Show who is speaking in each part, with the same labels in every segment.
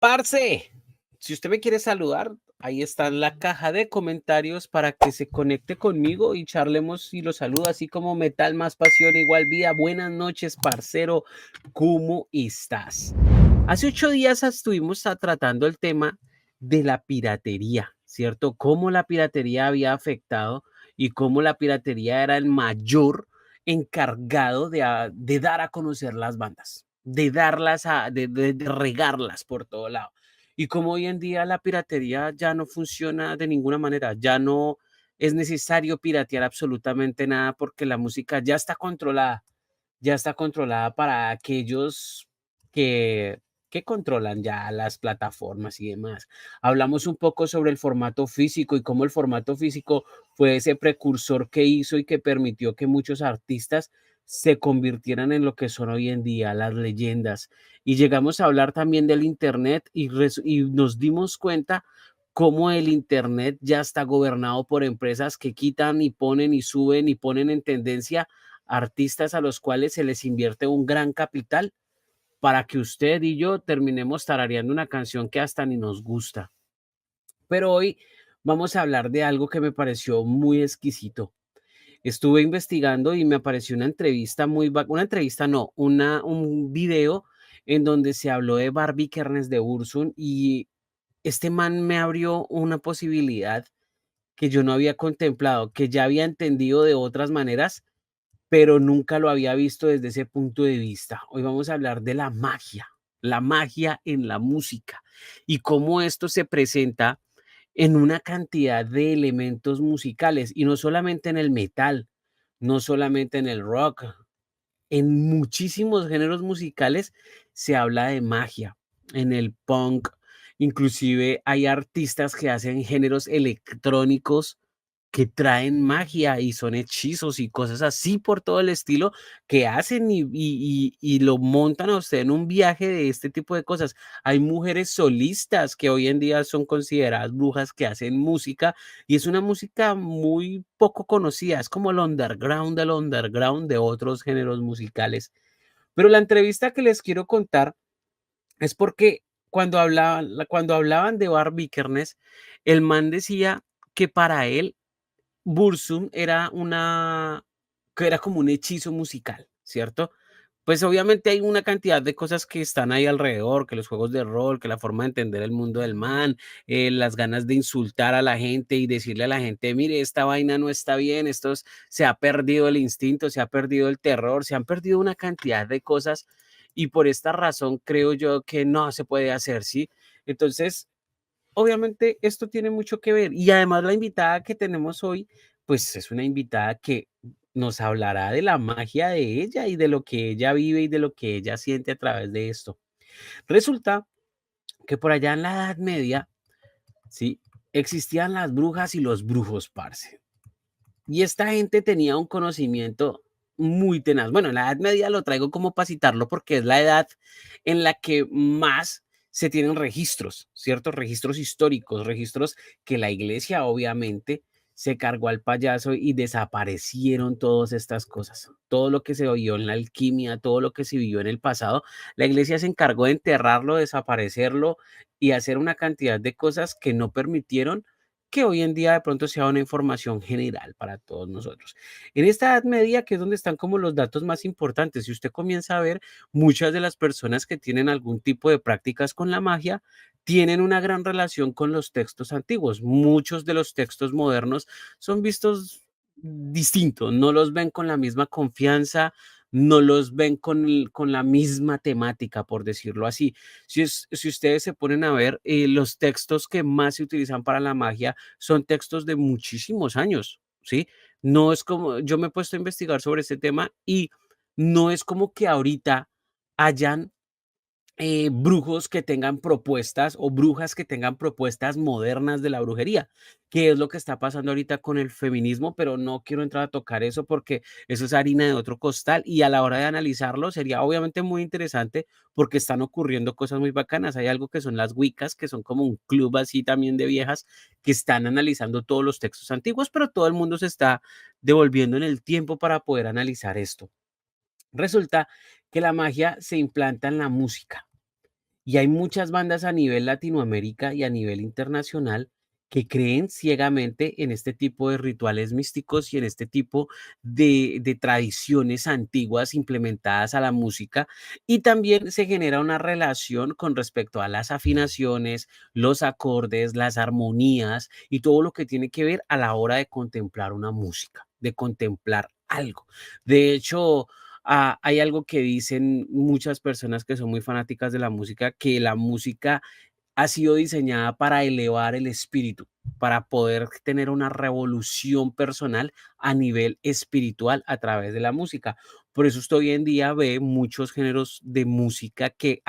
Speaker 1: Parce, si usted me quiere saludar, ahí está en la caja de comentarios para que se conecte conmigo y charlemos y lo saludo así como metal más pasión igual vida. Buenas noches, parcero, ¿cómo estás? Hace 8 días estuvimos tratando el tema de la piratería, ¿cierto? Cómo la piratería había afectado y cómo la piratería era el mayor encargado de dar a conocer las bandas, de darlas de regarlas por todo lado. Y como hoy en día la piratería ya no funciona de ninguna manera, ya no es necesario piratear absolutamente nada porque la música ya está controlada para aquellos que, que controlan ya las plataformas y demás. Hablamos un poco sobre el formato físico y cómo el formato físico fue ese precursor que hizo y que permitió que muchos artistas se convirtieran en lo que son hoy en día las leyendas. Y llegamos a hablar también del Internet y nos dimos cuenta cómo el Internet ya está gobernado por empresas que quitan y ponen y suben y ponen en tendencia artistas a los cuales se les invierte un gran capital para que usted y yo terminemos tarareando una canción que hasta ni nos gusta. Pero hoy vamos a hablar de algo que me pareció muy exquisito. Estuve investigando y me apareció una entrevista una entrevista no, un video en donde se habló de Barbie Kernes de Ursun y este man me abrió una posibilidad que yo no había contemplado, que ya había entendido de otras maneras, pero nunca lo había visto desde ese punto de vista. Hoy vamos a hablar de la magia en la música y cómo esto se presenta en una cantidad de elementos musicales y no solamente en el metal, no solamente en el rock, en muchísimos géneros musicales se habla de magia, en el punk, inclusive hay artistas que hacen géneros electrónicos que traen magia y son hechizos y cosas así por todo el estilo que hacen y lo montan a usted en un viaje de este tipo de cosas. Hay mujeres solistas que hoy en día son consideradas brujas que hacen música y es una música muy poco conocida, es como el underground del underground de otros géneros musicales. Pero la entrevista que les quiero contar es porque cuando hablaban de Barbie Vikernes, el man decía que para él Burzum era como un hechizo musical, ¿cierto? Pues, obviamente, hay una cantidad de cosas que están ahí alrededor, que los juegos de rol, que la forma de entender el mundo del man, las ganas de insultar a la gente y decirle a la gente: "Mire, esta vaina no está bien, se ha perdido el instinto, se ha perdido el terror, se han perdido una cantidad de cosas, y por esta razón creo yo que no se puede hacer", ¿sí? Entonces, obviamente, esto tiene mucho que ver. Y además la invitada que tenemos hoy, pues es una invitada que nos hablará de la magia de ella y de lo que ella vive y de lo que ella siente a través de esto. Resulta que por allá en la Edad Media, sí, existían las brujas y los brujos, parce. Y esta gente tenía un conocimiento muy tenaz. Bueno, en la Edad Media lo traigo como para citarlo porque es la edad en la que más se tienen registros, ciertos registros históricos, registros que la iglesia obviamente se cargó al payaso y desaparecieron todas estas cosas. Todo lo que se oyó en la alquimia, todo lo que se vivió en el pasado, la iglesia se encargó de enterrarlo, desaparecerlo y hacer una cantidad de cosas que no permitieron que hoy en día de pronto sea una información general para todos nosotros. En esta Edad Media, que es donde están como los datos más importantes, si usted comienza a ver, muchas de las personas que tienen algún tipo de prácticas con la magia tienen una gran relación con los textos antiguos. Muchos de los textos modernos son vistos distintos, no los ven con la misma confianza, no los ven con la misma temática, por decirlo así. Si ustedes se ponen a ver, los textos que más se utilizan para la magia son textos de muchísimos años, ¿sí? No es como yo me he puesto a investigar sobre este tema y no es como que ahorita hayan brujos que tengan propuestas o brujas que tengan propuestas modernas de la brujería, que es lo que está pasando ahorita con el feminismo, pero no quiero entrar a tocar eso porque eso es harina de otro costal y a la hora de analizarlo sería obviamente muy interesante porque están ocurriendo cosas muy bacanas. Hay algo que son las Wiccas, que son como un club así también de viejas que están analizando todos los textos antiguos, pero todo el mundo se está devolviendo en el tiempo para poder analizar esto. Resulta que la magia se implanta en la música Y hay muchas bandas a nivel Latinoamérica y a nivel internacional que creen ciegamente en este tipo de rituales místicos y en este tipo de tradiciones antiguas implementadas a la música. Y también se genera una relación con respecto a las afinaciones, los acordes, las armonías y todo lo que tiene que ver a la hora de contemplar una música, de contemplar algo. De hecho, hay algo que dicen muchas personas que son muy fanáticas de la música, que la música ha sido diseñada para elevar el espíritu, para poder tener una revolución personal a nivel espiritual a través de la música. Por eso usted hoy en día ve muchos géneros de música que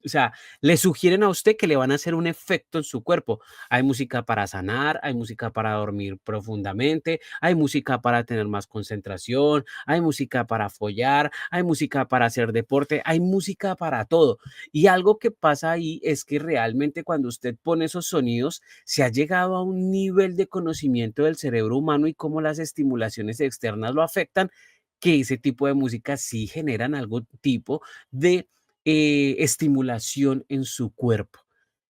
Speaker 1: o sea, le sugieren a usted que le van a hacer un efecto en su cuerpo. Hay música para sanar, hay música para dormir profundamente, hay música para tener más concentración, hay música para follar, hay música para hacer deporte, hay música para todo. Y algo que pasa ahí es que realmente cuando usted pone esos sonidos, se ha llegado a un nivel de conocimiento del cerebro humano y cómo las estimulaciones externas lo afectan, que ese tipo de música sí generan algún tipo de estimulación en su cuerpo.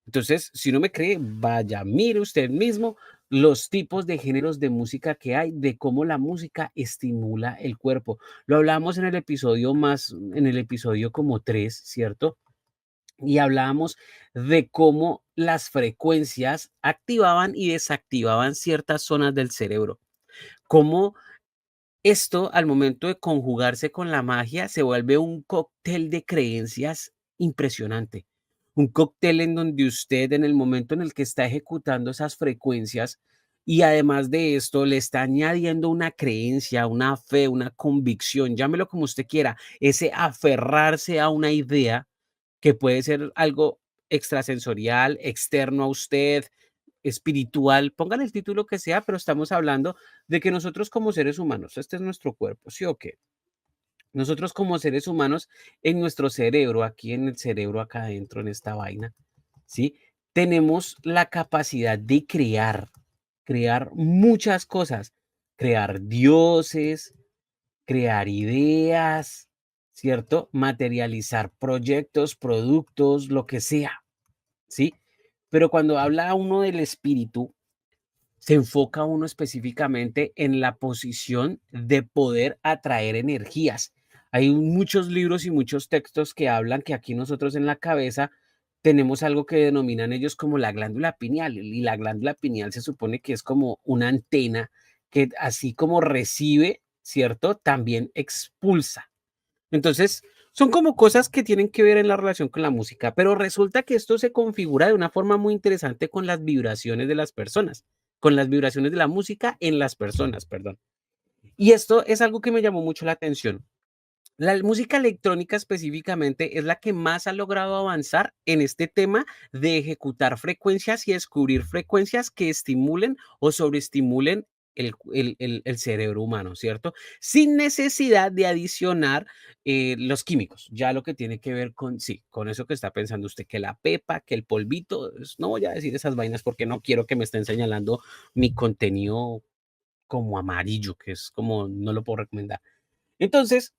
Speaker 1: Entonces, si no me cree, vaya, mire usted mismo los tipos de géneros de música que hay, de cómo la música estimula el cuerpo. Lo hablamos en el episodio como 3, ¿cierto? Y hablábamos de cómo las frecuencias activaban y desactivaban ciertas zonas del cerebro. Cómo esto, al momento de conjugarse con la magia, se vuelve un cóctel de creencias impresionante. Un cóctel en donde usted, en el momento en el que está ejecutando esas frecuencias, y además de esto, le está añadiendo una creencia, una fe, una convicción, llámelo como usted quiera, ese aferrarse a una idea que puede ser algo extrasensorial, externo a usted, espiritual, pongan el título que sea, pero estamos hablando de que nosotros como seres humanos, este es nuestro cuerpo, ¿sí o qué? Nosotros como seres humanos, en nuestro cerebro, aquí en el cerebro, acá adentro, en esta vaina, ¿sí? Tenemos la capacidad de crear muchas cosas, crear dioses, crear ideas, ¿cierto? Materializar proyectos, productos, lo que sea, ¿sí? Pero cuando habla uno del espíritu, se enfoca uno específicamente en la posición de poder atraer energías. Hay muchos libros y muchos textos que hablan que aquí nosotros en la cabeza tenemos algo que denominan ellos como la glándula pineal, y la glándula pineal se supone que es como una antena que así como recibe, ¿cierto? También expulsa. Entonces, son como cosas que tienen que ver en la relación con la música, pero resulta que esto se configura de una forma muy interesante con las vibraciones de las personas, con las vibraciones de la música en las personas, perdón. Y esto es algo que me llamó mucho la atención. La música electrónica específicamente es la que más ha logrado avanzar en este tema de ejecutar frecuencias y descubrir frecuencias que estimulen o sobreestimulen el cerebro humano, ¿cierto? Sin necesidad de adicionar los químicos, ya lo que tiene que ver con, sí, con eso que está pensando usted, que la pepa, que el polvito, no voy a decir esas vainas porque no quiero que me estén señalando mi contenido como amarillo, que es como no lo puedo recomendar. Entonces,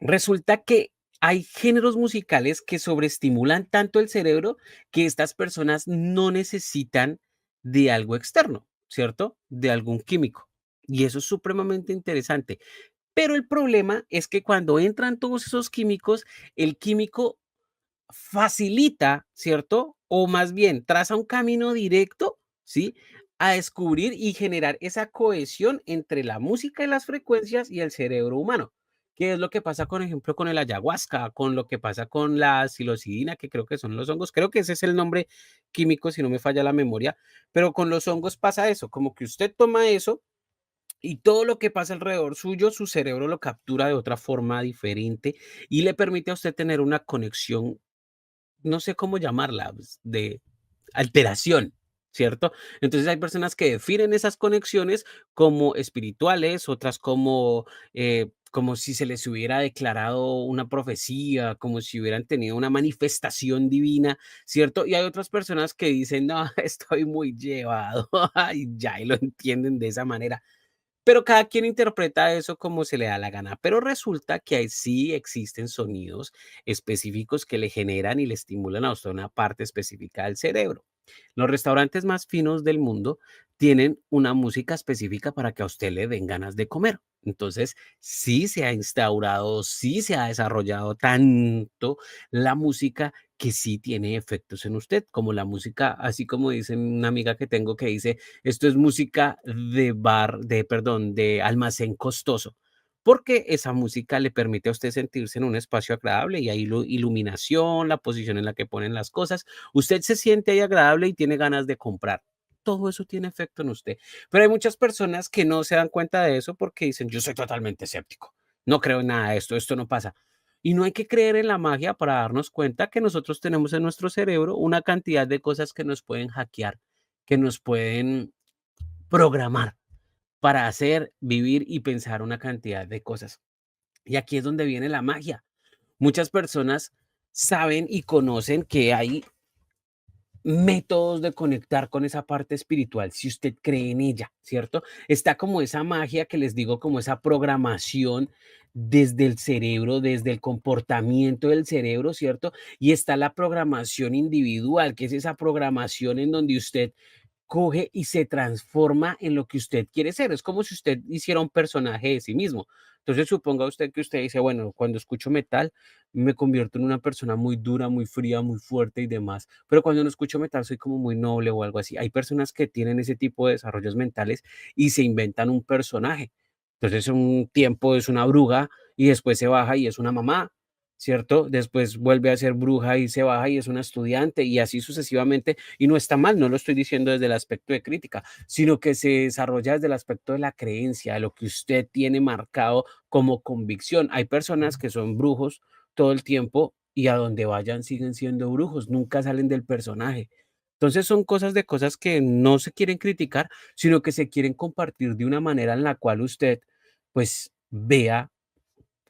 Speaker 1: resulta que hay géneros musicales que sobreestimulan tanto el cerebro que estas personas no necesitan de algo externo, ¿cierto? De algún químico. Y eso es supremamente interesante. Pero el problema es que cuando entran todos esos químicos, el químico facilita, ¿cierto? O más bien traza un camino directo, ¿sí? A descubrir y generar esa cohesión entre la música y las frecuencias y el cerebro humano. ¿Qué es lo que pasa, por ejemplo, con el ayahuasca, con lo que pasa con la psilocibina, que creo que son los hongos? Creo que ese es el nombre químico, si no me falla la memoria, pero con los hongos pasa eso, como que usted toma eso y todo lo que pasa alrededor suyo, su cerebro lo captura de otra forma diferente y le permite a usted tener una conexión, no sé cómo llamarla, pues, de alteración, ¿cierto? Entonces hay personas que definen esas conexiones como espirituales, otras como, como si se les hubiera declarado una profecía, como si hubieran tenido una manifestación divina, ¿cierto? Y hay otras personas que dicen, no, estoy muy llevado, y ya, y lo entienden de esa manera. Pero cada quien interpreta eso como se le da la gana. Pero resulta que ahí sí existen sonidos específicos que le generan y le estimulan a usted una parte específica del cerebro. Los restaurantes más finos del mundo tienen una música específica para que a usted le den ganas de comer. Entonces, sí se ha instaurado, sí se ha desarrollado tanto la música que sí tiene efectos en usted, como la música, así como dice una amiga que tengo que dice, esto es música de bar, de, perdón, de almacén costoso, porque esa música le permite a usted sentirse en un espacio agradable y hay iluminación, la posición en la que ponen las cosas. Usted se siente ahí agradable y tiene ganas de comprar. Todo eso tiene efecto en usted. Pero hay muchas personas que no se dan cuenta de eso porque dicen, yo soy totalmente escéptico. No creo en nada de esto, esto no pasa. Y no hay que creer en la magia para darnos cuenta que nosotros tenemos en nuestro cerebro una cantidad de cosas que nos pueden hackear, que nos pueden programar para hacer, vivir y pensar una cantidad de cosas. Y aquí es donde viene la magia. Muchas personas saben y conocen que hay métodos de conectar con esa parte espiritual, si usted cree en ella, ¿cierto? Está como esa magia que les digo, como esa programación desde el cerebro, desde el comportamiento del cerebro, ¿cierto? Y está la programación individual, que es esa programación en donde usted coge y se transforma en lo que usted quiere ser. Es como si usted hiciera un personaje de sí mismo. Entonces, suponga usted que usted dice, bueno, cuando escucho metal, me convierto en una persona muy dura, muy fría, muy fuerte y demás. Pero cuando no escucho metal, soy como muy noble o algo así. Hay personas que tienen ese tipo de desarrollos mentales y se inventan un personaje. Entonces, un tiempo es una bruja y después se baja y es una mamá, ¿cierto? Después vuelve a ser bruja y se baja y es una estudiante y así sucesivamente. Y no está mal, no lo estoy diciendo desde el aspecto de crítica, sino que se desarrolla desde el aspecto de la creencia, de lo que usted tiene marcado como convicción. Hay personas que son brujos todo el tiempo y a donde vayan siguen siendo brujos, nunca salen del personaje. Entonces son cosas de cosas que no se quieren criticar, sino que se quieren compartir de una manera en la cual usted pues vea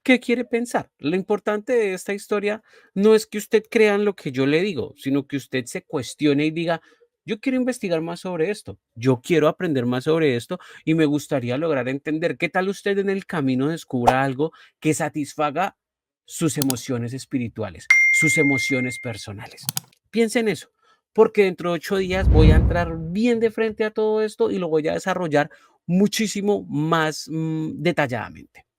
Speaker 1: qué quiere pensar. Lo importante de esta historia no es que usted crea en lo que yo le digo, sino que usted se cuestione y diga, yo quiero investigar más sobre esto, yo quiero aprender más sobre esto y me gustaría lograr entender qué tal usted en el camino descubra algo que satisfaga sus emociones espirituales, sus emociones personales. Piense en eso, porque dentro de 8 días voy a entrar bien de frente a todo esto y lo voy a desarrollar muchísimo más detalladamente.